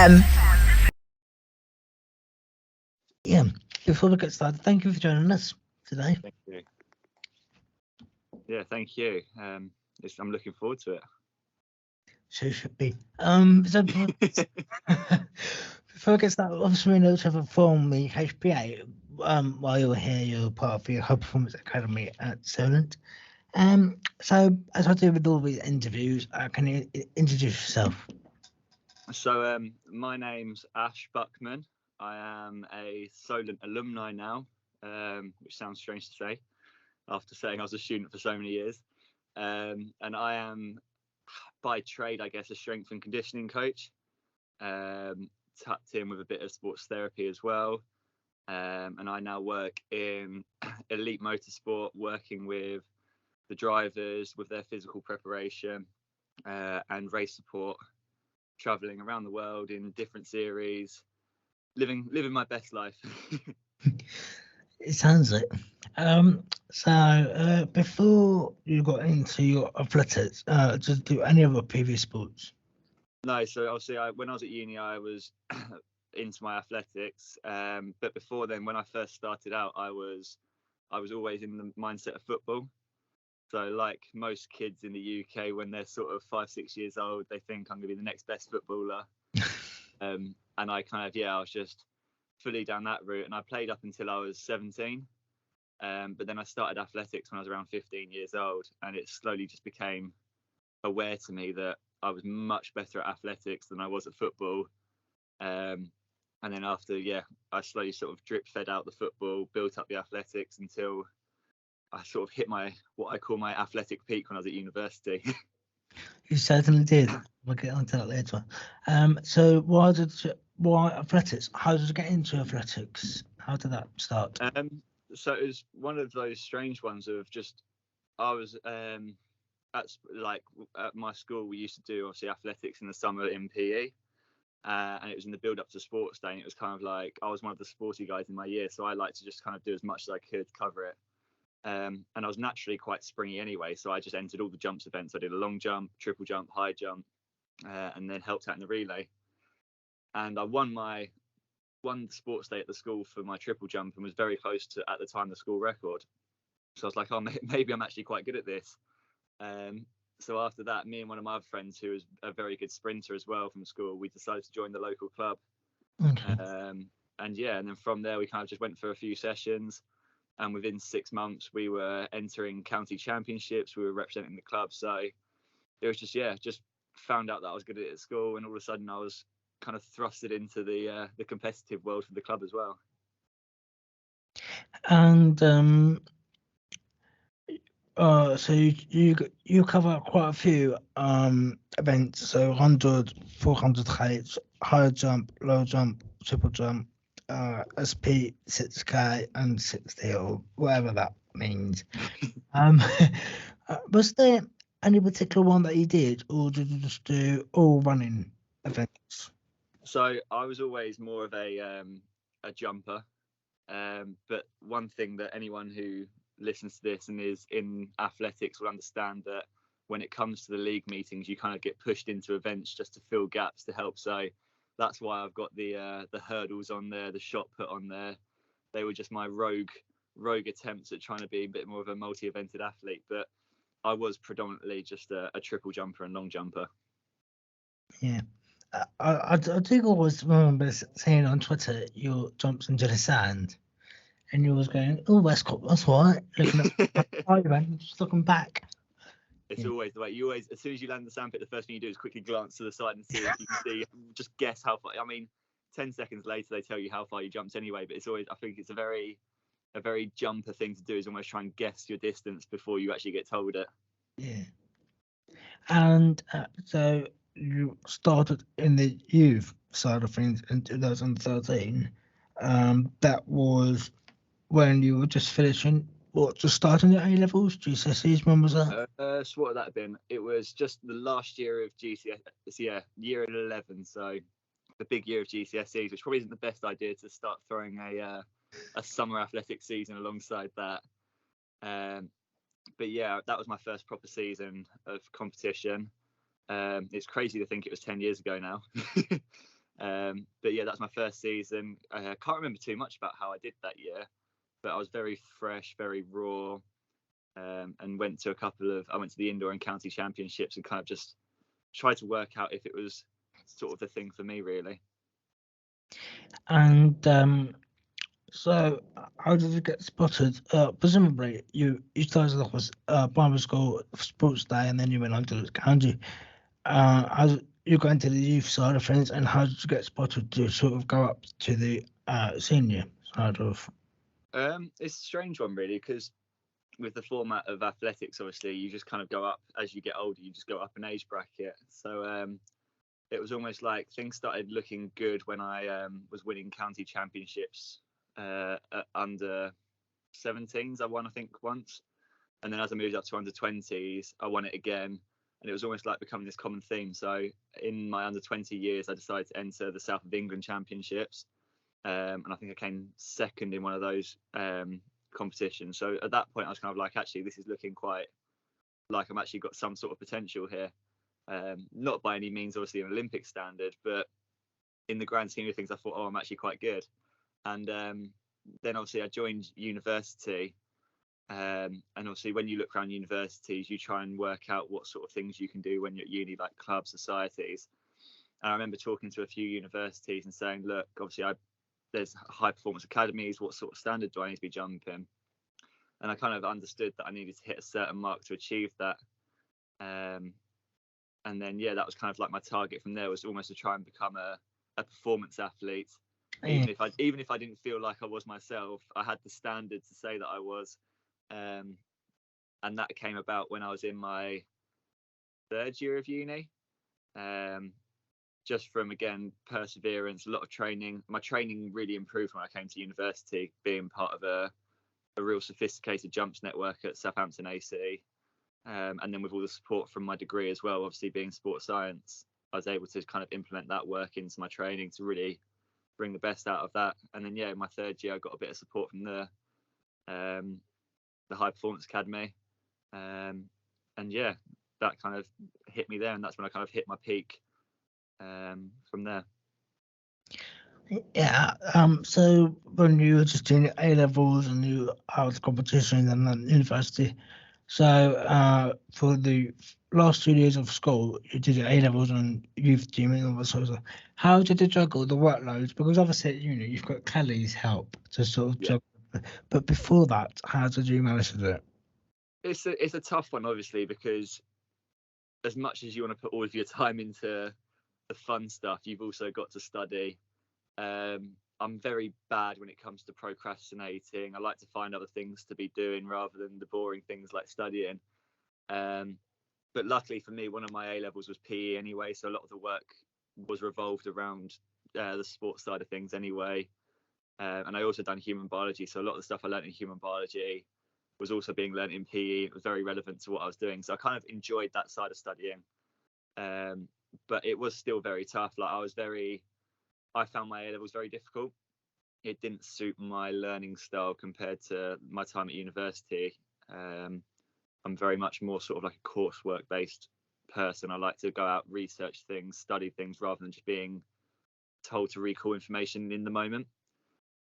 FM. Yeah, before we get started, thank you for joining us today. Thank you. Yeah, thank you. I'm looking forward to it. So you should be. So before we get started, obviously we know to have from the HPA. While you're here, you're part of the High Performance Academy at Solent. So as I do with all these interviews, can you introduce yourself? So my name's Ash Buckman. I am a Solent alumni now, which sounds strange to say after saying I was a student for so many years. And I am by trade, I guess, a strength and conditioning coach, tucked in with a bit of sports therapy as well. And I now work in elite motorsport, working with the drivers with their physical preparation and race support, traveling around the world in different series, living my best life. It sounds it. So before you got into your athletics, just do any other previous sports? No, so obviously when I was at uni, I was into my athletics. But before then, when I first started out, I was always in the mindset of football. So like most kids in the UK, when they're sort of 5-6 years old, they think I'm going to be the next best footballer. And I I was just fully down that route, and I played up until I was 17. But then I started athletics when I was around 15 years old, and it slowly just became aware to me that I was much better at athletics than I was at football. And then after, I slowly sort of drip fed out the football, built up the athletics until I sort of hit what I call my athletic peak when I was at university. You certainly did. We'll get onto that later. So why athletics? How did you get into athletics? How did that start? So it was one of those strange ones of just, I was at my school, we used to do obviously athletics in the summer in PE, and it was in the build up to sports day, and it was kind of like I was one of the sporty guys in my year, so I liked to just kind of do as much as I could, cover it. And I was naturally quite springy anyway, so I just entered all the jumps events. I did a long jump, triple jump, high jump, and then helped out in the relay. And I won the sports day at the school for my triple jump and was very close to, at the time, the school record. So I was like, oh, maybe I'm actually quite good at this. So after that, me and one of my other friends, who was a very good sprinter as well from school, we decided to join the local club. Okay. And then from there we kind of just went for a few sessions, and within 6 months we were entering county championships. We were representing the club, so it was just found out that I was good at it at school, and all of a sudden I was kind of thrusted into the competitive world for the club as well. And so you cover quite a few events, so 100, 400 heights, high jump, low jump, triple jump, SP, 6K, and 60, or whatever that means. Was there any particular one that you did, or did you just do all running events? So I was always more of a jumper, but one thing that anyone who listens to this and is in athletics will understand, that when it comes to the league meetings, you kind of get pushed into events just to fill gaps to help. So that's why I've got the hurdles on there, the shot put on there. They were just my rogue attempts at trying to be a bit more of a multi-evented athlete, but I was predominantly just a triple jumper and long jumper. Yeah. I do always remember seeing on Twitter your jumps into the sand, and you was going, "Oh, that's cool, that's all right." Looking at just looking back. It's always the way. You always, as soon as you land the sandpit, the first thing you do is quickly glance to the side and see if you can see. Just guess how far. I mean, 10 seconds later they tell you how far you jumped anyway. But it's always, I think it's a very jumper thing to do, is almost try and guess your distance before you actually get told it. Yeah. And so you started in the youth side of things in 2013. That was when you were just finishing, just starting your A-levels, GCSEs, when was that? So what would that have been? It was just the last year of GCSE, year 11, so the big year of GCSEs, which probably isn't the best idea to start throwing a summer athletics season alongside that. But yeah, that was my first proper season of competition. It's crazy to think it was 10 years ago now. But yeah, that's my first season. I can't remember too much about how I did that year, but I was very fresh, very raw, and went to I went to the indoor and county championships and kind of just tried to work out if it was sort of the thing for me, really. And so, how did you get spotted? Presumably, you started off as primary school sports day, and then you went on to the county. How you got into the youth side of things, and how did you get spotted to sort of go up to the senior side of? It's a strange one, really, because with the format of athletics, obviously, you just kind of go up as you get older. You just go up an age bracket. So it was almost like things started looking good when I was winning county championships at under 17s. I won, I think, once. And then as I moved up to under 20s, I won it again. And it was almost like becoming this common theme. So in my under 20 years, I decided to enter the South of England Championships. And I think I came second in one of those competitions. So at that point, I was kind of like, actually, this is looking quite like I'm actually got some sort of potential here. Not by any means, obviously, an Olympic standard, but in the grand scheme of things, I thought, oh, I'm actually quite good. And then obviously I joined university. And obviously, when you look around universities, you try and work out what sort of things you can do when you're at uni, like club societies. And I remember talking to a few universities and saying, look, obviously, there's high performance academies. What sort of standard do I need to be jumping? And I kind of understood that I needed to hit a certain mark to achieve that. And then, yeah, that was kind of like my target from there, was almost to try and become a performance athlete. Even if I didn't feel like I was myself, I had the standard to say that I was. And that came about when I was in my third year of uni. Just from, again, perseverance, a lot of training. My training really improved when I came to university, being part of a real sophisticated jumps network at Southampton AC. And then with all the support from my degree as well, obviously being sports science, I was able to kind of implement that work into my training to really bring the best out of that. And then, yeah, in my third year, I got a bit of support from the High Performance Academy. And yeah, that kind of hit me there. And that's when I kind of hit my peak from there. Yeah. So when you were just doing A levels and you out of competition and then university, so for the last 2 years of school, you did your A levels and youth team and all that sort of stuff. How did you juggle the workloads? Because obviously, you've got Kelly's help to sort of juggle. But before that, how did you manage to do it? It's a tough one, obviously, because as much as you want to put all of your time into the fun stuff, you've also got to study. I'm very bad when it comes to procrastinating. I like to find other things to be doing rather than the boring things like studying. But luckily for me, one of my A levels was PE anyway, so a lot of the work was revolved around the sports side of things anyway. And I also done human biology, so a lot of the stuff I learned in human biology was also being learned in PE. It was very relevant to what I was doing, so I kind of enjoyed that side of studying. But it was still very tough. Like I found my A levels very difficult. It didn't suit my learning style compared to my time at university. I'm very much more sort of like a coursework based person. I like to go out, research things, study things rather than just being told to recall information in the moment.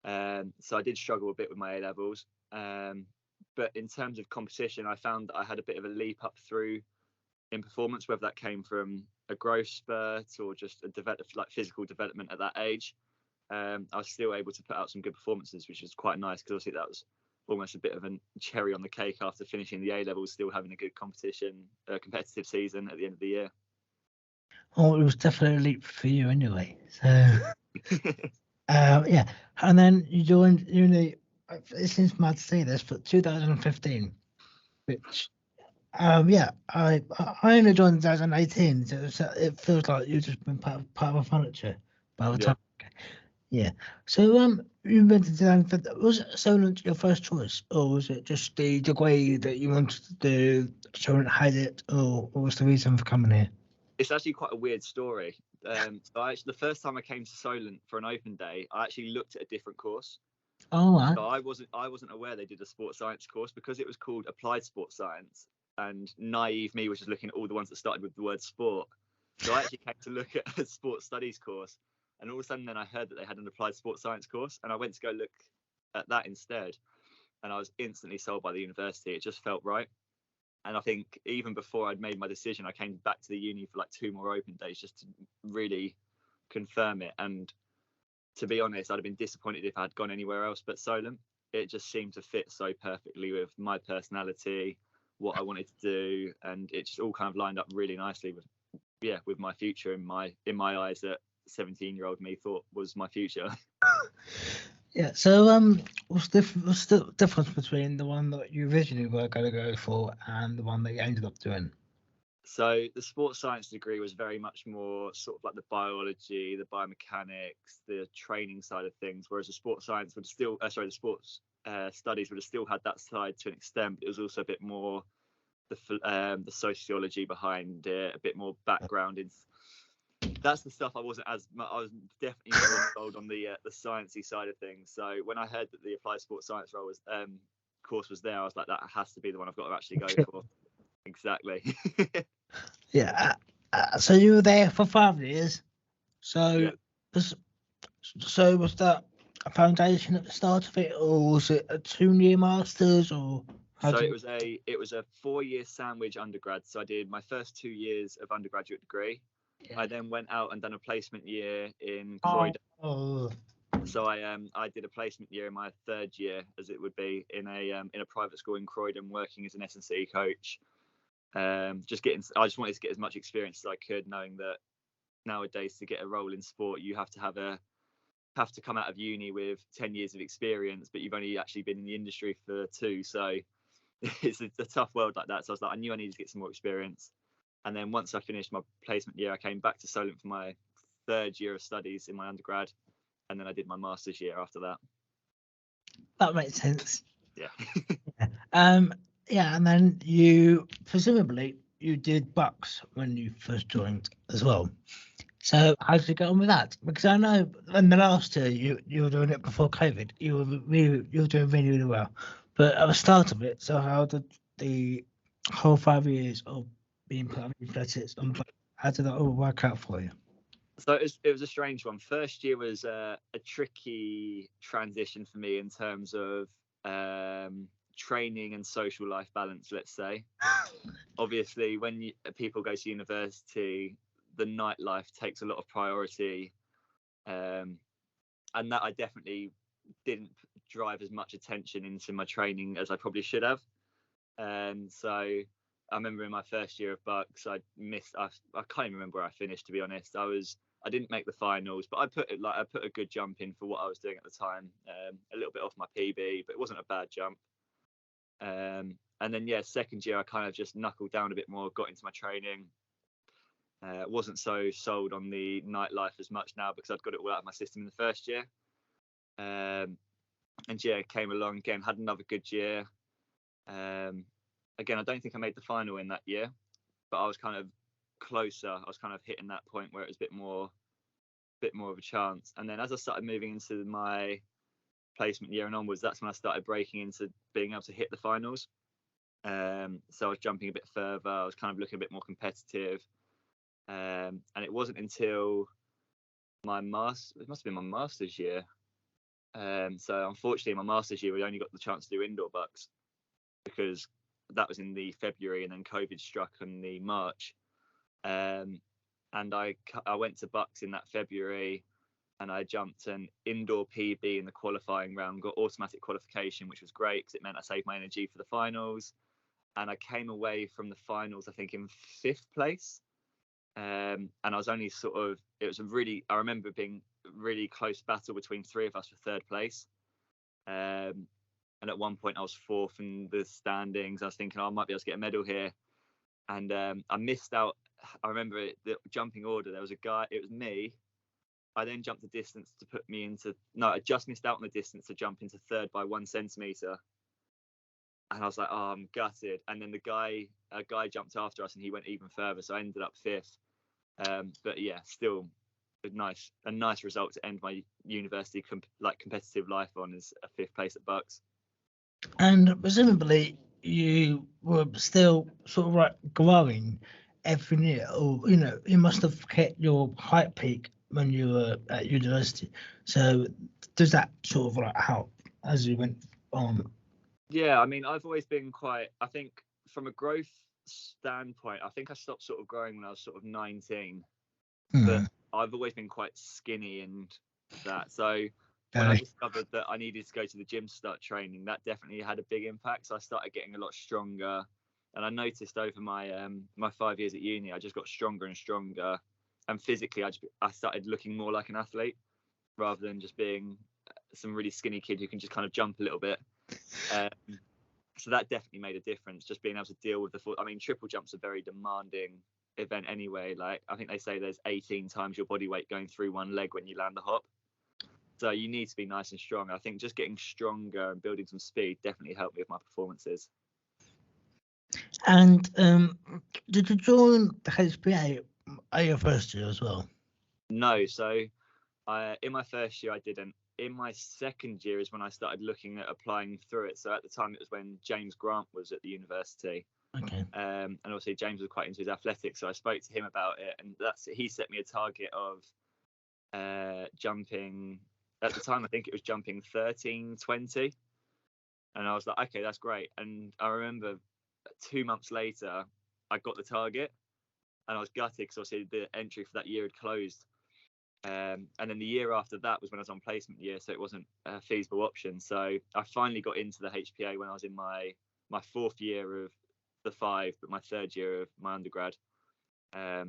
So I did struggle a bit with my A levels. But in terms of competition, I found that I had a bit of a leap up through in performance, whether that came from a growth spurt or just like physical development at that age. I was still able to put out some good performances, which was quite nice because obviously that was almost a bit of a cherry on the cake after finishing the A levels, still having a good competitive season at the end of the year. Oh, it was definitely a leap for you anyway. So, yeah. And then you joined uni, it seems mad to say this, but 2015, which, yeah, I only joined in 2018, so it feels like you've just been part of a furniture by the time. Yeah. So you went to 2015. Was Solent your first choice, or was it just the degree that you wanted to do? Solent had it, or what was the reason for coming here? It's actually quite a weird story. So the first time I came to Solent for an open day, I actually looked at a different course. Oh, right. So I wasn't aware they did a sports science course because it was called Applied Sports Science, and naive me was just looking at all the ones that started with the word sport. So I actually came to look at a sports studies course, And all of a sudden, then I heard that they had an applied sports science course, and I went to go look at that instead. And I was instantly sold by the university. It just felt right. And I think even before I'd made my decision, I came back to the uni for like 2 more open days just to really confirm it. And to be honest, I'd have been disappointed if I had gone anywhere else but Solent. It just seemed to fit so perfectly with my personality, what I wanted to do, and it just all kind of lined up really nicely with my future in my eyes that 17-year-old me thought was my future. Yeah. So what's the difference between the one that you originally were going to go for and the one that you ended up doing? So the sports science degree was very much more sort of like the biology, the biomechanics, the training side of things, whereas the sports science would still, the sports studies would have still had that side to an extent, but it was also a bit more the sociology behind it, a bit more background. That's the stuff I was definitely more involved on the sciencey side of things. So when I heard that the applied sports science course was there, I was like, that has to be the one I've got to actually go for. Exactly. Yeah. So you were there for 5 years. So, so was that a foundation at the start of it, or was it a 2-year masters, or? It was a 4-year sandwich undergrad. So I did my first 2 years of undergraduate degree. Yeah. I then went out and done a placement year in Croydon. So I did a placement year in my 3rd year, as it would be, in a private school in Croydon, working as an S&C coach. I just wanted to get as much experience as I could, knowing that nowadays to get a role in sport you have to come out of uni with 10 years of experience, but you've only actually been in the industry for 2. So it's a tough world like that. So I was like, I knew I needed to get some more experience. And then once I finished my placement year, I came back to Solent for my 3rd year of studies in my undergrad, and then I did my master's year after that. That makes sense. Yeah. Yeah, and then you presumably did Bucks when you first joined as well. So how did you get on with that? Because I know in the last year you were doing it before COVID. You were doing really, really well. But at the start of it, so how did the whole 5 years of being put on athletics, how did that all work out for you? So it was a strange one. First year was a tricky transition for me in terms of training and social life balance, let's say. Obviously, when people go to university, the nightlife takes a lot of priority, and that I definitely didn't drive as much attention into my training as I probably should have. So I remember in my first year of Bucks, I can't even remember where I finished, to be honest. I didn't make the finals, but I put a good jump in for what I was doing at the time. A little bit off my PB, but it wasn't a bad jump. And then second year I kind of just knuckled down a bit more, got into my training. Wasn't so sold on the nightlife as much now because I'd got it all out of my system in the first year. And came along again, had another good year. Again, I don't think I made the final in that year, but I was kind of closer. I was kind of hitting that point where it was a bit more of a chance. And then as I started moving into my placement year and onwards, that's when I started breaking into being able to hit the finals. So I was jumping a bit further. I was kind of looking a bit more competitive. And it wasn't until it must have been my master's year. So unfortunately, in my master's year, we only got the chance to do indoor Bucks because that was in the February, and then COVID struck in the March. And I went to Bucks in that February, and I jumped an indoor PB in the qualifying round, got automatic qualification, which was great because it meant I saved my energy for the finals. And I came away from the finals, I think, in 5th place. And I was only I remember being really close battle between 3 of us for 3rd place. And at one point I was 4th in the standings. I was thinking, I might be able to get a medal here. And I missed out. I remember the jumping order. There was a guy, it was me. I then jumped the distance to put me into, I just missed out on the distance to jump into 3rd by 1 centimetre. And I was like, oh, I'm gutted. And then a guy jumped after us and he went even further. So I ended up 5th. But yeah, still a nice result to end my university competitive life on, is a 5th place at Bucks. And presumably you were still sort of growing every year, or you must have hit your height peak when you were at university. So does that sort of like help as you went on? Yeah, I mean, I've always been quite, I think from a growth standpoint, I think I stopped sort of growing when I was sort of 19, but Hmm. I've always been quite skinny and that. So when I Very. discovered that I needed to go to the gym to start training, that definitely had a big impact. So I started getting a lot stronger. And I noticed over my 5 years at uni, I just got stronger and stronger. And physically, I started looking more like an athlete rather than just being some really skinny kid who can just kind of jump a little bit. Um, so that definitely made a difference. Just being able to deal with the foot. I mean, triple jumps a very demanding event anyway. Like I think they say there's 18 times your body weight going through one leg when you land the hop. So you need to be nice and strong. I think just getting stronger and building some speed definitely helped me with my performances. And did you join the HBA at your first year as well? No, so in my first year I didn't. In my second year is when I started looking at applying through it. So at the time it was when James Grant was at the university. Okay. And obviously James was quite into his athletics, so I spoke to him about it, and he set me a target of jumping. At the time, I think it was jumping 13:20, and I was like, okay, that's great. And I remember 2 months later, I got the target, and I was gutted because obviously the entry for that year had closed. And then the year after that was when I was on placement year, so it wasn't a feasible option. So I finally got into the HPA when I was in my fourth year of the 5, but my third year of my undergrad. So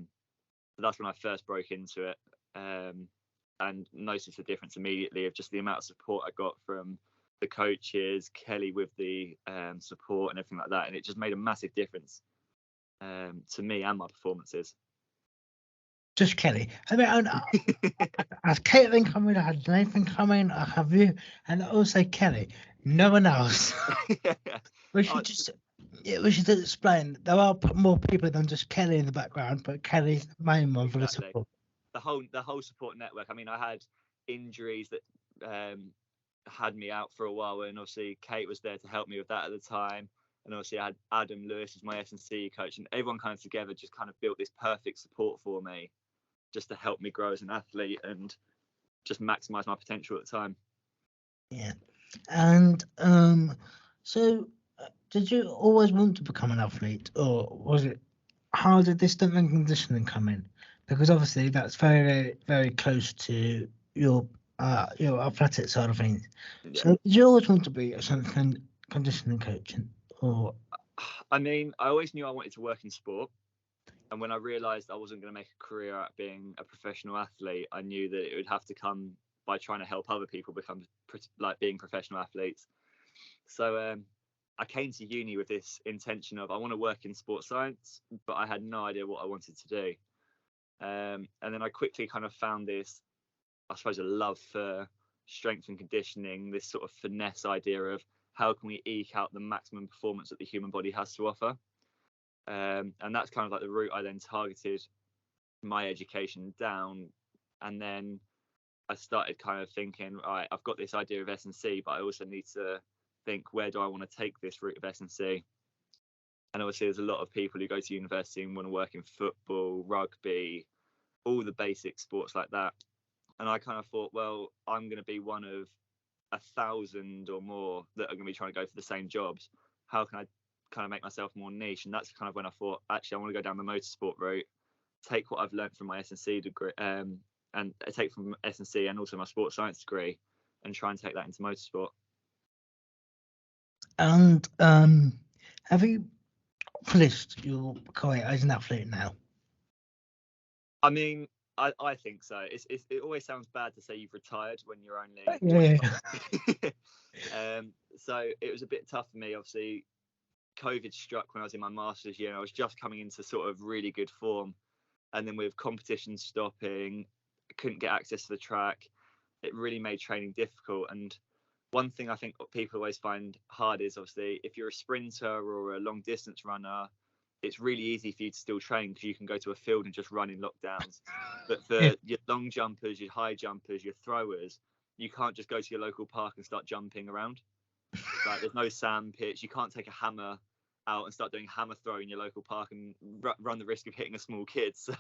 that's when I first broke into it, and noticed the difference immediately of just the amount of support I got from the coaches, Kelly with the support and everything like that, and it just made a massive difference to me and my performances. Just Kelly. I mean, has Caitlin come in? Has Nathan come in? Have you? And also Kelly. No one else. We should just. Yeah, we should explain. There are more people than just Kelly in the background, but Kelly's the main one for the Exactly. support. The whole support network. I mean, I had injuries that had me out for a while, and obviously Kate was there to help me with that at the time. And obviously I had Adam Lewis as my S&C coach, and everyone kind of together just kind of built this perfect support for me, just to help me grow as an athlete and just maximize my potential at the time. Yeah. And so did you always want to become an athlete, or was it? How did this strength and conditioning come in? Because obviously that's very, very, very close to your athletic side of things. Yeah. So did you always want to be a strength and conditioning coach, or? I mean, I always knew I wanted to work in sport. And when I realised I wasn't going to make a career out of being a professional athlete, I knew that it would have to come by trying to help other people become like being professional athletes. So I came to uni with this intention of I want to work in sports science, but I had no idea what I wanted to do. And then I quickly kind of found this, I suppose, a love for strength and conditioning, this sort of finesse idea of how can we eke out the maximum performance that the human body has to offer. And that's kind of like the route I then targeted my education down. And then I started kind of thinking, all right, I've got this idea of S&C, but I also need to think, where do I want to take this route of S&C? And obviously there's a lot of people who go to university and want to work in football, rugby, all the basic sports like that. And I kind of thought, well, I'm going to be one of 1,000 or more that are going to be trying to go for the same jobs. How can I kind of make myself more niche? And that's kind of when I thought, actually, I want to go down the motorsport route, take what I've learned from my S&C degree, and take from S&C and also my sports science degree, and try and take that into motorsport. And have you finished your career as an athlete now? I mean, I think so. It always sounds bad to say you've retired when you're only Yeah. 25. So it was a bit tough for me. Obviously, COVID struck when I was in my master's year, and I was just coming into sort of really good form. And then with competition stopping, I couldn't get access to the track. It really made training difficult. And one thing I think people always find hard is obviously if you're a sprinter or a long distance runner, it's really easy for you to still train because you can go to a field and just run in lockdowns. But for your long jumpers, your high jumpers, your throwers, you can't just go to your local park and start jumping around. Like there's no sand pitch. You can't take a hammer out and start doing hammer throw in your local park and run the risk of hitting a small kid. So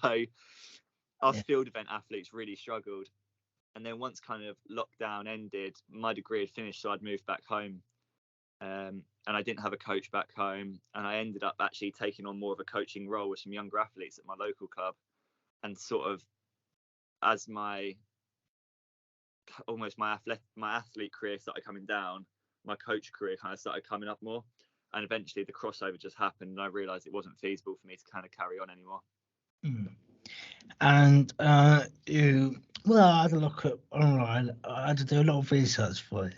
us field event athletes really struggled. And then once kind of lockdown ended, my degree had finished, so I'd moved back home. And I didn't have a coach back home, and I ended up actually taking on more of a coaching role with some younger athletes at my local club. And sort of as my athlete career started coming down, my coach career kind of started coming up more, and eventually the crossover just happened, and I realised it wasn't feasible for me to kind of carry on anymore. And I had a look at online. I had to do a lot of research for it.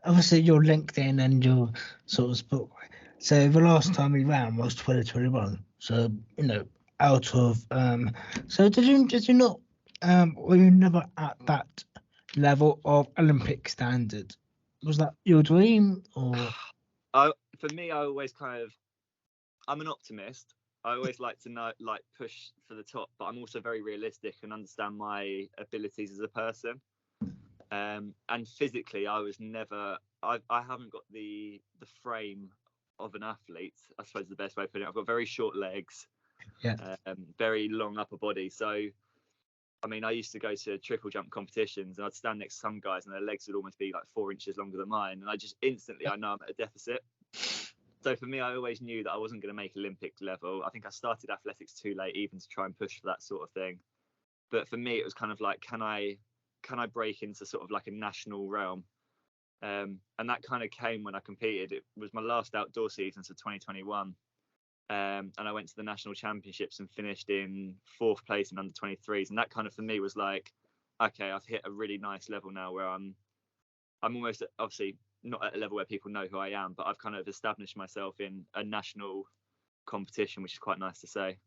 Obviously, your LinkedIn and your sort of sport. So the last time we ran was 2021. So out of So did you not? Were you never at that level of Olympic standard? Was that your dream, or? For me, I always I'm an optimist. I always like to push for the top, but I'm also very realistic and understand my abilities as a person. And physically, I haven't got the frame of an athlete, I suppose is the best way of putting it. I've got very short legs, very long upper body. So, I mean, I used to go to triple jump competitions, and I'd stand next to some guys, and their legs would almost be like 4 inches longer than mine, and I just instantly I know I'm at a deficit. So for me, I always knew that I wasn't going to make Olympic level. I think I started athletics too late even to try and push for that sort of thing. But for me, it was kind of like, can I break into sort of like a national realm? And that kind of came when I competed. It was my last outdoor season, so 2021. And I went to the national championships and finished in 4th place in under 23s. And that kind of for me was like, okay, I've hit a really nice level now where I'm almost, obviously not at a level where people know who I am, but I've kind of established myself in a national competition, which is quite nice to say.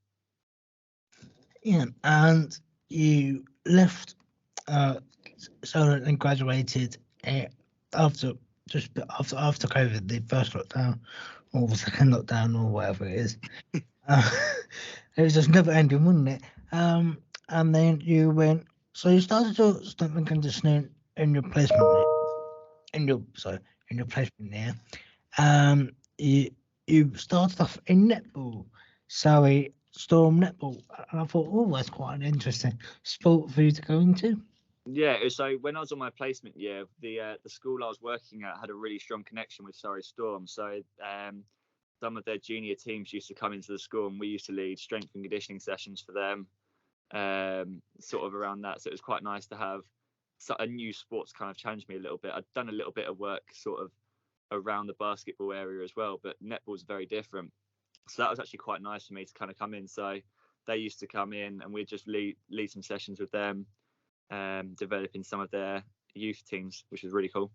Yeah, and you left Solent and graduated after COVID, the first lockdown or the second lockdown or whatever it is. It was just never ending, wasn't it? And then you went. So you started your strength and conditioning in your placement there. In your placement there. You started off in netball. Sorry, Storm netball. And I thought, oh, that's quite an interesting sport for you to go into. Yeah, so when I was on my placement year, the school I was working at had a really strong connection with Surrey Storm. So some of their junior teams used to come into the school, and we used to lead strength and conditioning sessions for them, sort of around that. So it was quite nice to have a new sports kind of challenge me a little bit. I'd done a little bit of work sort of around the basketball area as well, but netball's very different. So that was actually quite nice for me to kind of come in. So they used to come in, and we'd just lead some sessions with them, developing some of their youth teams, which was really cool.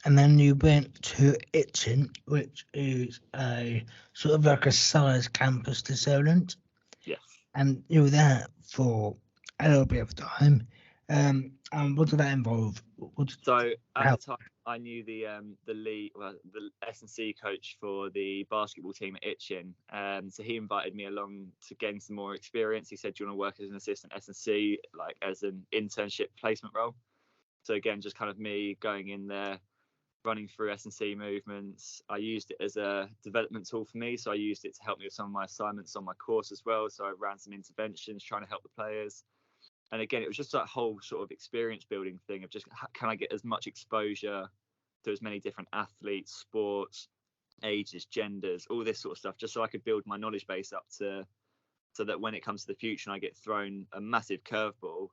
And then you went to Itchen, which is a sort of like a size campus to Solent. Yes. And you were there for a little bit of time. And what did that involve? So at the time, I knew the S&C coach for the basketball team at Itchen. So he invited me along to gain some more experience. He said, "Do you want to work as an assistant S&C, like as an internship placement role?" So again, just kind of me going in there, running through S&C movements. I used it as a development tool for me. So I used it to help me with some of my assignments on my course as well. So I ran some interventions trying to help the players. And again, it was just that whole sort of experience building thing of just, can I get as much exposure to as many different athletes, sports, ages, genders, all this sort of stuff, just so I could build my knowledge base up so that when it comes to the future and I get thrown a massive curveball,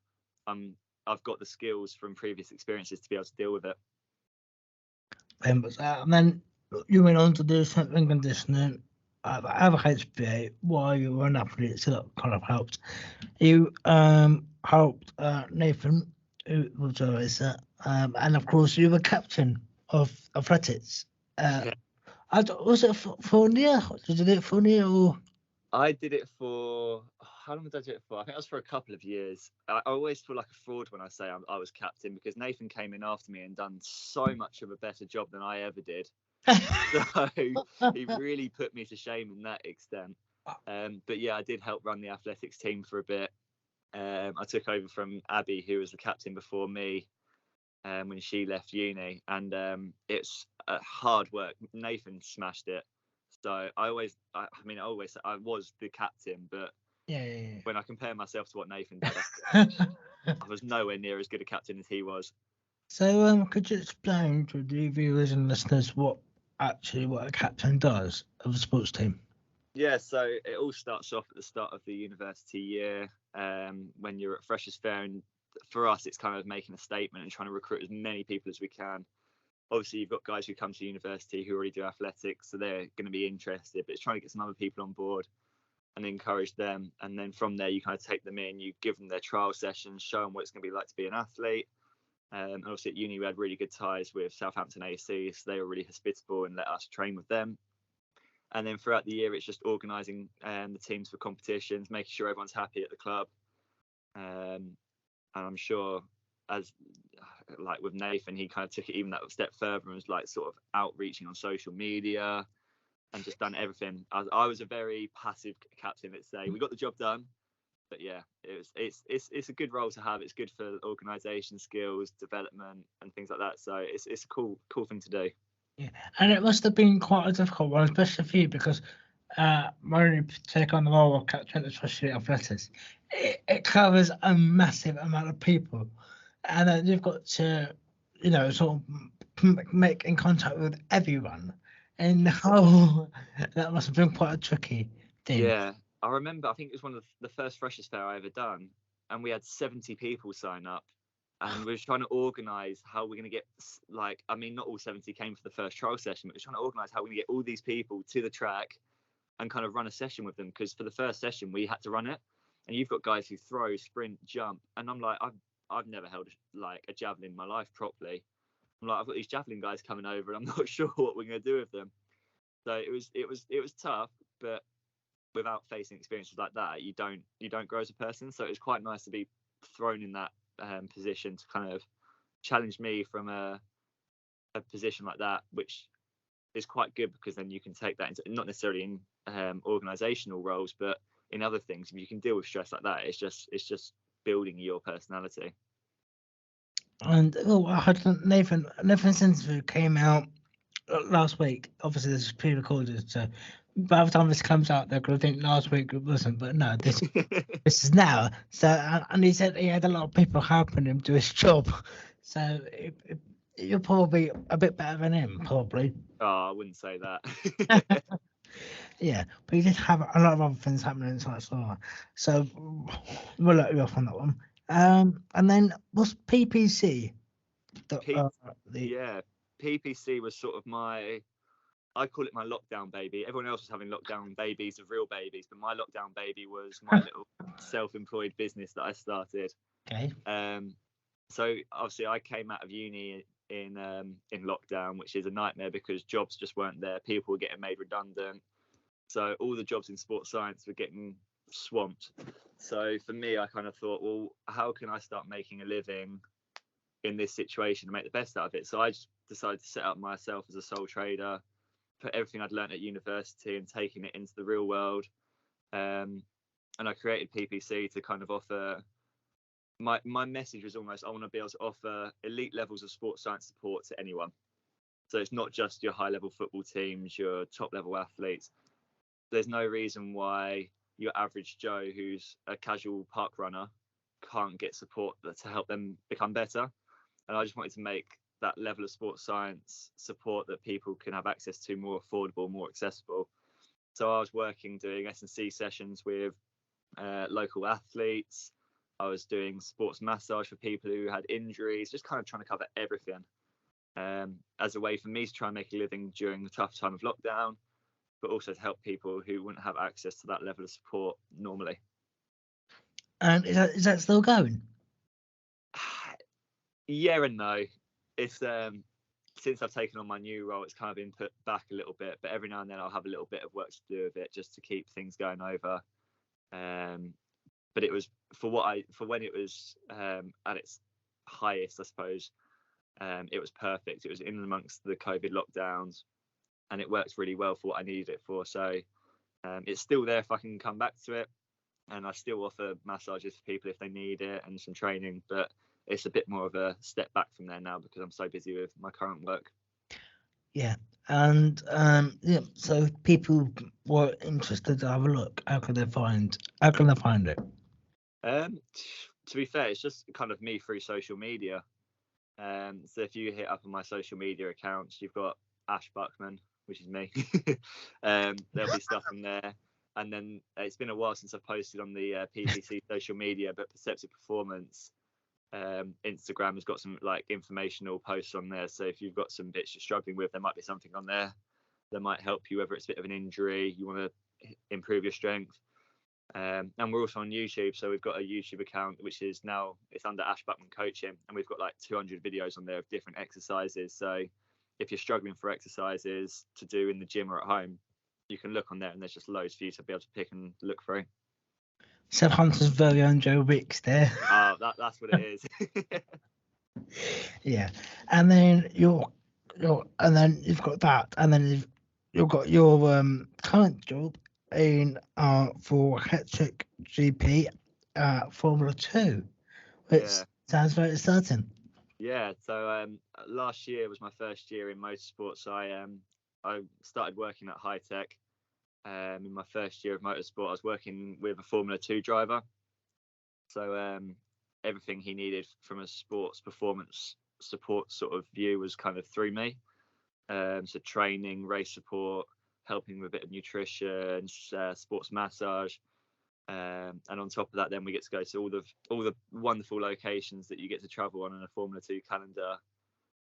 I've got the skills from previous experiences to be able to deal with it. And then you went on to do strength and conditioning at HBA while you were an athlete, so that kind of helped. You helped Nathan, who was always and of course you were captain of athletics. Was it for a year? Did you do it for a year or? I did it for, how long did I do it for? I think it was for a couple of years. I always feel like a fraud when I say I was captain, because Nathan came in after me and done so much of a better job than I ever did. So he really put me to shame in that extent. But yeah, I did help run the athletics team for a bit. I took over from Abby, who was the captain before me, when she left uni, and it's hard work. Nathan smashed it. So I was the captain, but Yeah. When I compare myself to what Nathan did, Yeah. I was nowhere near as good a captain as he was. So, could you explain to the viewers and listeners what a captain does of a sports team? Yeah, so it all starts off at the start of the university year, when you're at Freshers' Fair, and for us, it's kind of making a statement and trying to recruit as many people as we can. Obviously, you've got guys who come to university who already do athletics, so they're going to be interested, but it's trying to get some other people on board and encourage them. And then from there, you kind of take them in, you give them their trial sessions, show them what it's going to be like to be an athlete. And obviously at uni, we had really good ties with Southampton AC, so they were really hospitable and let us train with them. And then throughout the year, it's just organising the teams for competitions, making sure everyone's happy at the club. And I'm sure, as like with Nathan, he kind of took it even that step further and was like sort of outreaching on social media and just done everything. I was a very passive captain, let's say. We got the job done, but yeah, it's a good role to have. It's good for organisation skills, development, and things like that. So it's a cool thing to do. Yeah, and it must have been quite a difficult one, especially for you, because when you take on the role of captain, especially athletics, it covers a massive amount of people, and then you've got to, sort of make in contact with everyone, and how that must have been quite a tricky thing. Yeah, I remember. I think it was one of the first Freshers' Fair I ever done, and we had 70 people sign up, and we were trying to organise how we're going to get like. I mean, not all 70 came for the first trial session, but we're trying to organise how we're going to get all these people to the track and kind of run a session with them. Because for the first session, we had to run it, and you've got guys who throw, sprint, jump, and I'm like, I've never held like a javelin in my life properly. I'm like, I've got these javelin guys coming over, and I'm not sure what we're going to do with them. So it was tough, but without facing experiences like that, you don't grow as a person. So it was quite nice to be thrown in that position to kind of challenge me from a position like that, which is quite good because then you can take that into not necessarily in organizational roles, but in other things. If you can deal with stress like that, it's just building your personality. And I heard Nathan's interview came out last week. Obviously, this is pre-recorded, so by the time this comes out, they're gonna think last week it wasn't. But no, this is now. So, and he said he had a lot of people helping him do his job. So you're probably a bit better than him, probably. Oh, I wouldn't say that. Yeah, but he did have a lot of other things happening inside Solent. So we'll let you off on that one. And then what's PPC? The, P- the yeah, PPC was sort of I call it my lockdown baby. Everyone else was having lockdown babies of real babies, but my lockdown baby was my little self-employed business that I started. okay. So obviously I came out of uni in lockdown, which is a nightmare because jobs just weren't there. People were getting made redundant. So all the jobs in sports science were getting swamped. So for me, I kind of thought, well, how can I start making a living in this situation and make the best out of it? So I just decided to set up myself as a sole trader, put everything I'd learned at university and taking it into the real world. And I created PPC to kind of offer my message was almost I want to be able to offer elite levels of sports science support to anyone. So it's not just your high level football teams, your top level athletes. There's no reason why your average Joe who's a casual park runner can't get support to help them become better. And I just wanted to make that level of sports science support that people can have access to more affordable, more accessible. So I was working doing S&C sessions with local athletes. I was doing sports massage for people who had injuries, just kind of trying to cover everything as a way for me to try and make a living during the tough time of lockdown, but also to help people who wouldn't have access to that level of support normally. And is that still going? Yeah and no. It's since I've taken on my new role, it's kind of been put back a little bit, but every now and then I'll have a little bit of work to do with it just to keep things going over. But it was for when it was at its highest, I suppose. It was perfect. It was in amongst the COVID lockdowns, and it worked really well for what I needed it for. So it's still there if I can come back to it, and I still offer massages for people if they need it and some training. But it's a bit more of a step back from there now because I'm so busy with my current work. Yeah. And yeah, so if people were interested to have a look, how can they find it? Um, to be fair, it's just kind of me through social media. So if you hit up on my social media accounts, you've got Ash Buckman, which is me. There'll be stuff on there. And then it's been a while since I've posted on the PPC social media, but Perceptive Performance Instagram has got some like informational posts on there. So if you've got some bits you're struggling with, there might be something on there that might help you, whether it's a bit of an injury, you want to improve your strength. And we're also on YouTube, so we've got a YouTube account which is now it's under Ash Buckman Coaching, and we've got like 200 videos on there of different exercises. So if you're struggling for exercises to do in the gym or at home, you can look on there, and there's just loads for you to be able to pick and look through. So Hunter's very own Joe Wicks there. Oh, that's what it is. Yeah. And then and then you've got that, and then you've got your current job in for Hattrick GP Formula 2, which Yeah, sounds very exciting. yeah. So last year was my first year in motorsport. So I started working at High Tech. In my first year of motorsport, I was working with a Formula 2 driver. So everything he needed from a sports performance support sort of view was kind of through me. So training, race support, helping with a bit of nutrition, sports massage, and on top of that, then we get to go to all the wonderful locations that you get to travel on in a Formula 2 calendar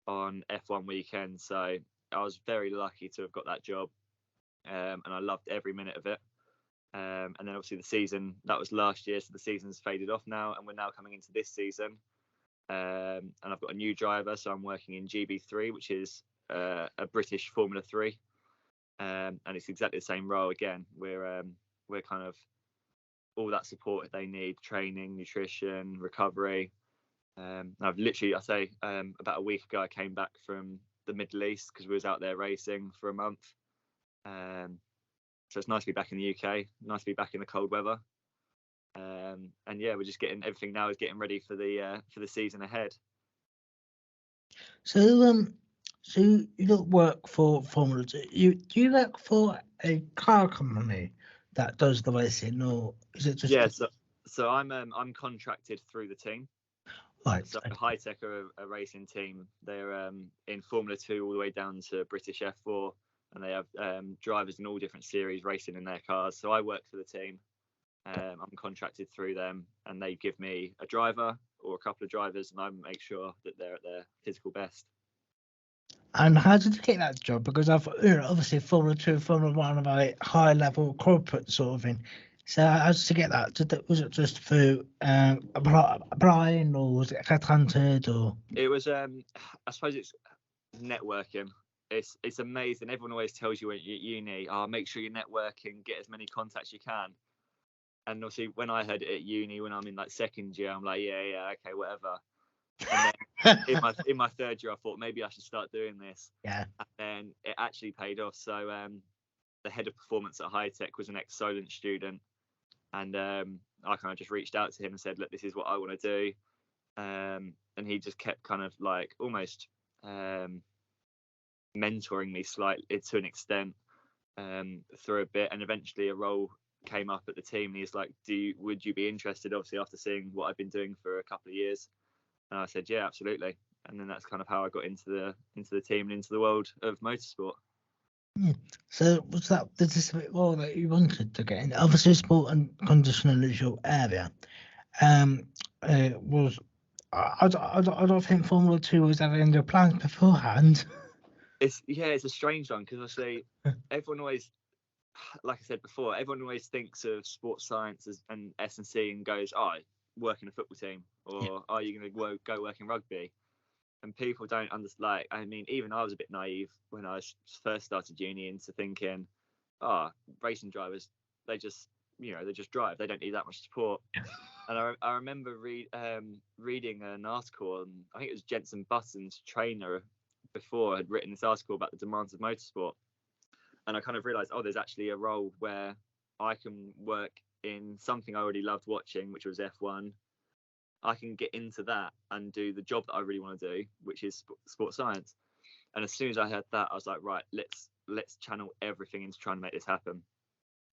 on F1 weekend. So I was very lucky to have got that job, and I loved every minute of it. And then obviously the season that was last year, so the season's faded off now, and we're now coming into this season. And I've got a new driver, so I'm working in GB3, which is a British Formula 3, and it's exactly the same role again. We're kind of all that support they need: training, nutrition, recovery. I've literally, I say, about a week ago, I came back from the Middle East because we was out there racing for a month. So it's nice to be back in the UK, nice to be back in the cold weather. And yeah, we're just getting everything now is getting ready for the season ahead. So so you don't work for Formula 2. Do you work for a car company that does the racing, or is it just Yeah, so I'm contracted through the team. right? So High Tech are a racing team. They're in Formula 2 all the way down to British F4, and they have drivers in all different series racing in their cars. So I work for the team. I'm contracted through them, and they give me a driver or a couple of drivers, and I make sure that they're at their physical best. And how did you get that job? Because I've obviously Formula 2, Formula 1 are very high level corporate sort of thing. So how did you get that? Was it just through applying, or was it headhunted, or? It was, I suppose it's networking. It's amazing. Everyone always tells you at uni, "Oh, make sure you're networking, get as many contacts you can." And obviously, when I heard it at uni, when I'm in like second year, I'm like, yeah, okay, whatever. And then in my third year, I thought maybe I should start doing this. Yeah. And then it actually paid off. So the head of performance at High Tech was an ex-Solent student, and I kind of just reached out to him and said, "Look, this is what I want to do." And he just kept kind of like almost mentoring me slightly to an extent through a bit, and eventually a role came up at the team, and he's like, would you be interested, obviously after seeing what I've been doing for a couple of years? And I said, yeah, absolutely. And then that's kind of how I got into the team and into the world of motorsport. So was that the specific role that you wanted to get in? Obviously, sport and conditioning is your area. Was I don't think Formula 2 was ever in your plans beforehand. It's a strange one because obviously everyone always, like I said before, everyone always thinks of sports science and S&C and goes, oh, work in a football team, or are you going to go work in rugby? And people don't understand. Like, I mean, even I was a bit naive when I first started uni into thinking, racing drivers, they just drive. They don't need that much support. And I remember reading an article, and I think it was Jenson Button's trainer before had written this article about the demands of motorsport. And I kind of realised, there's actually a role where I can work in something I already loved watching, which was F1. I can get into that and do the job that I really want to do, which is sports science. And as soon as I heard that, I was like, right, let's channel everything into trying to make this happen.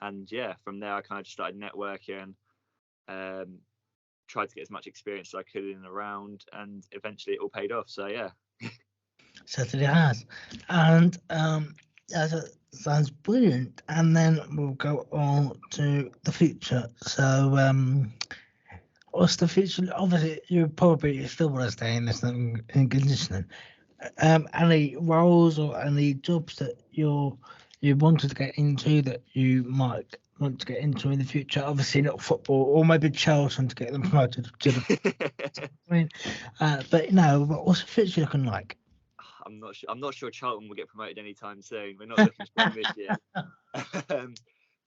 And yeah, from there I kind of just started networking, tried to get as much experience as I could in and around, and eventually it all paid off. So yeah. Certainly has. And that sounds brilliant. And then we'll go on to the future. So, what's the future? Obviously, you probably still want to stay in this in conditioning. Any roles or any jobs that you wanted to get into that you might want to get into in the future? Obviously, not football, or maybe Charlton to get them promoted to the. I mean, but what's the future looking like? I'm not sure. I'm not sure Charlton will get promoted anytime soon. We're not looking strong this year.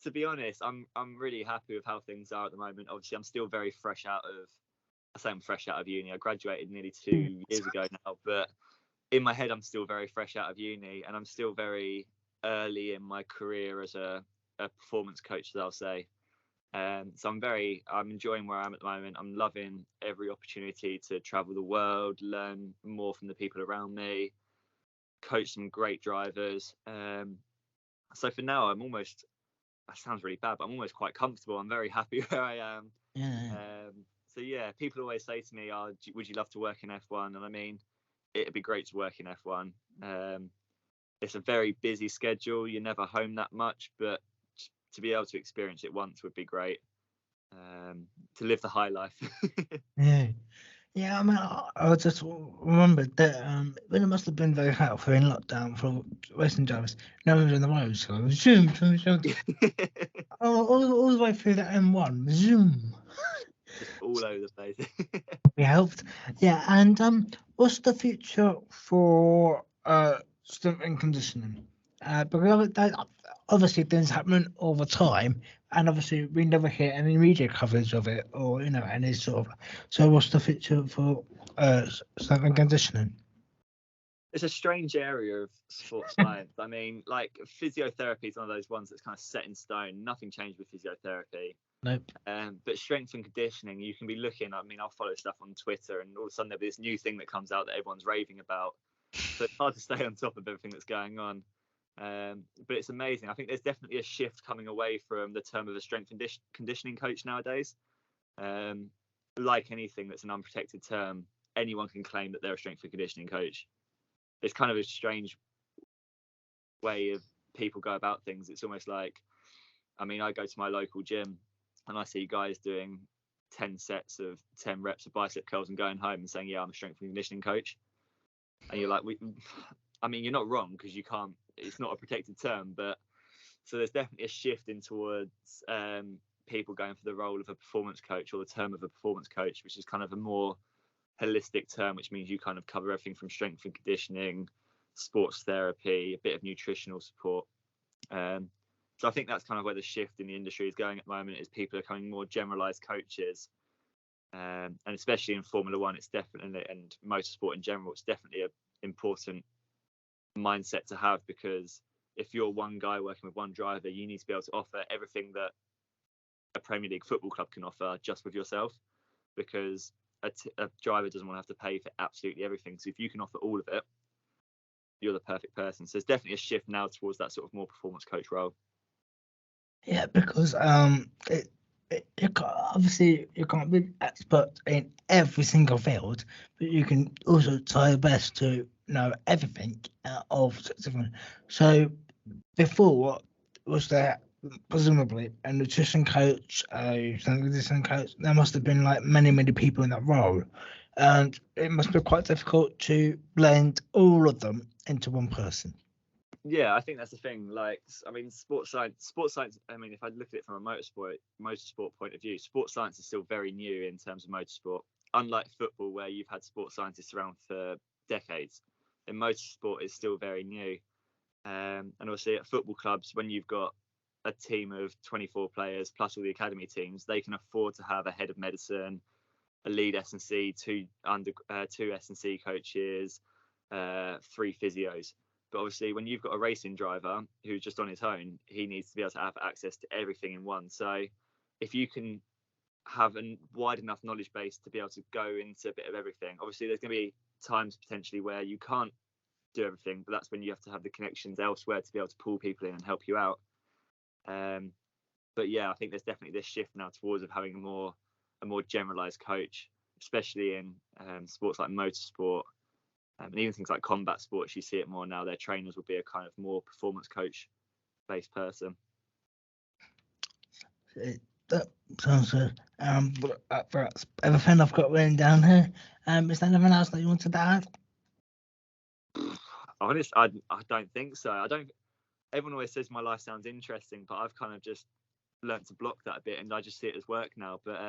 To be honest, I'm really happy with how things are at the moment. Obviously, I'm still very fresh out of. I say I'm fresh out of uni. I graduated nearly 2 years ago now, but in my head, I'm still very fresh out of uni, and I'm still very early in my career as a performance coach, as I'll say. So I'm enjoying where I am at the moment. I'm loving every opportunity to travel the world, learn more from the people around me, coach some great drivers. So for now, that sounds really bad, but I'm almost quite comfortable. I'm very happy where I am. Yeah. So yeah, people always say to me, "Oh, would you love to work in F1?" And I mean, it'd be great to work in F1. It's a very busy schedule. You're never home that much, but to be able to experience it once would be great. To live the high life. Yeah. Yeah, I mean, I just remembered that when it must have been very helpful in lockdown for racing drivers, no one was on the road, so zoom, zoom, zoom, all the way through that M1, zoom. Just all over the place. We helped. Yeah, and what's the future for strength and conditioning? Because obviously things happen all the time, and obviously we never hear any media coverage of it, or any sort of. So what's the future for strength and conditioning? It's a strange area of sports science. I mean, like physiotherapy is one of those ones that's kind of set in stone. Nothing changed with physiotherapy. Nope. But strength and conditioning, you can be looking. I mean, I'll follow stuff on Twitter, and all of a sudden there'll be this new thing that comes out that everyone's raving about. So it's hard to stay on top of everything that's going on. But it's amazing. I think there's definitely a shift coming away from the term of a strength and conditioning coach nowadays. Like anything that's an unprotected term, anyone can claim that they're a strength and conditioning coach. It's kind of a strange way of people go about things. It's almost like, I mean, I go to my local gym and I see guys doing 10 sets of 10 reps of bicep curls and going home and saying, yeah, I'm a strength and conditioning coach. And you're like, I mean, you're not wrong, because you can't, it's not a protected term, but so there's definitely a shift in towards people going for the role of a performance coach, or the term of a performance coach, which is kind of a more holistic term, which means you kind of cover everything from strength and conditioning, sports therapy, a bit of nutritional support. So I think that's kind of where the shift in the industry is going at the moment, is people are becoming more generalized coaches. And especially in Formula One, it's definitely, and motorsport in general, it's definitely an important mindset to have, because if you're one guy working with one driver, you need to be able to offer everything that a Premier League football club can offer just with yourself, because a driver doesn't want to have to pay for absolutely everything. So if you can offer all of it, you're the perfect person. So there's definitely a shift now towards that sort of more performance coach role. Yeah, because obviously you can't be expert in every single field, but you can also try your best to know everything of different. So before, was there presumably a nutrition coach, a strength and conditioning coach? There must have been like many people in that role, and it must be quite difficult to blend all of them into one person. Yeah, I think that's the thing. Like, I mean, sports science. I mean, if I look at it from a motorsport point of view, sports science is still very new in terms of motorsport. Unlike football, where you've had sports scientists around for decades, in motorsport it's still very new. And obviously at football clubs, when you've got a team of 24 players plus all the academy teams, they can afford to have a head of medicine, a lead S&C, two S&C coaches, 3 physios. But obviously, when you've got a racing driver who's just on his own, he needs to be able to have access to everything in one. So if you can have a wide enough knowledge base to be able to go into a bit of everything, obviously there's going to be times potentially where you can't do everything, but that's when you have to have the connections elsewhere to be able to pull people in and help you out. But yeah, I think there's definitely this shift now towards of having a more generalized coach, especially in sports like motorsport, and even things like combat sports. You see it more now. Their trainers will be a kind of more performance coach based person. That sounds good. But that's everything I've got written down here. Is there anything else that you wanted to add? Honest, I don't think so. Everyone always says my life sounds interesting, but I've kind of just learnt to block that a bit, and I just see it as work now. But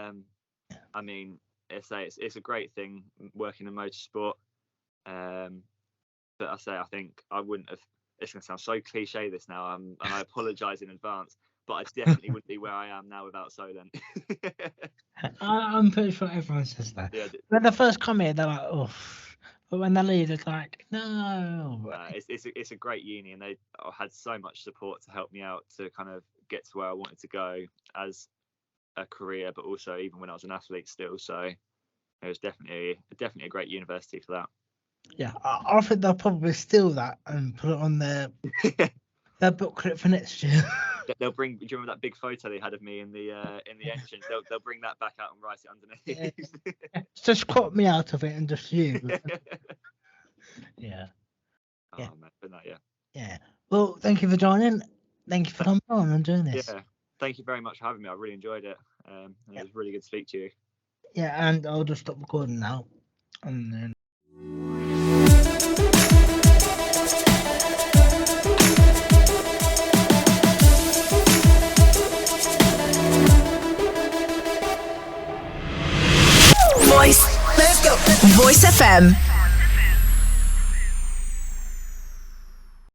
I mean, it's a great thing working in motorsport. But I think I wouldn't have. It's going to sound so cliche this now, and I apologise in advance. But I definitely wouldn't be where I am now without Solent. I'm pretty sure everyone says that. Yeah. When they first come here, they're like, oh. But when they leave, it's like, no. It's a great uni, and they had so much support to help me out to kind of get to where I wanted to go as a career, but also even when I was an athlete still. So it was definitely a great university for that. Yeah, I think they'll probably steal that and put it on their booklet for next year. They'll bring. Do you remember that big photo they had of me in the entrance? They'll bring that back out and write it underneath. Yeah. Just crop me out of it and just you. Yeah. Oh man, but that, Yeah. Well, thank you for joining. Thank you for coming on and doing this. Yeah. Thank you very much for having me. I really enjoyed it. It was really good to speak to you. Yeah, and I'll just stop recording now, and then. Voice. Let's go. Voice FM.